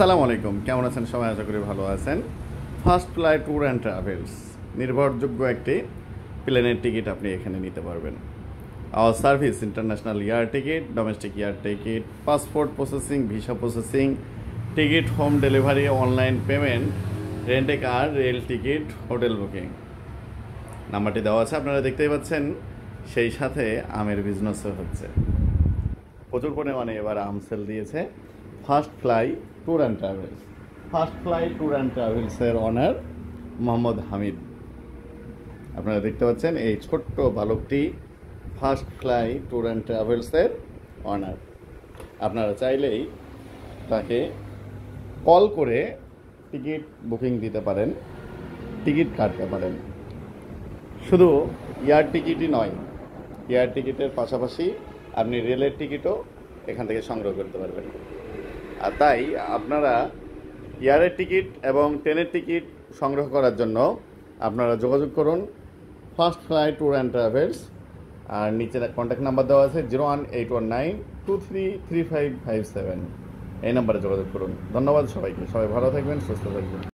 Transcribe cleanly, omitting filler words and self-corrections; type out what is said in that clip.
আসসালামু আলাইকুম, কেমন আছেন সবাই? আশা করি ভালো আছেন। First fly tour and travels নির্ভরযোগ্য একটি প্লেনের টিকিট আপনি এখানে নিতে পারবেন। Our service international air ticket, domestic air ticket, passport processing, visa processing, ticket home delivery, online payment, rent a car, rail ticket, hotel booking. নাম্বারটি দেওয়া আছে, আপনারা দেখতেই পাচ্ছেন। সেই সাথে আমের বিজনেসও হচ্ছে, প্রচুর পরিমাণে এবার আম সেল দিয়েছে first fly tour and travels. First fly tour and ট্রাভেলসের অনার মোহাম্মদ হামিদ। আপনারা দেখতে পাচ্ছেন এই ছোট্ট বালকটি ফার্স্ট ফ্লাই ট্যুর অ্যান্ড ট্রাভেলসের অনার। আপনারা চাইলেই তাকে কল করে টিকিট বুকিং দিতে পারেন, টিকিট কাটতে পারেন। শুধু এয়ার টিকিটই নয়, এয়ার টিকিটের পাশাপাশি আপনি রেলের টিকিটও এখান থেকে সংগ্রহ করতে পারবেন। আর তাই আপনারা এয়ারের টিকিট এবং ট্রেনের টিকিট সংগ্রহ করার জন্য আপনারা যোগাযোগ করুন first fly tour and travels. আর নিচে কন্ট্যাক্ট নাম্বার দেওয়া আছে 01819233557। এই নাম্বারে যোগাযোগ করুন। ধন্যবাদ সবাইকে, সবাই ভালো থাকবেন, সুস্থ থাকবেন।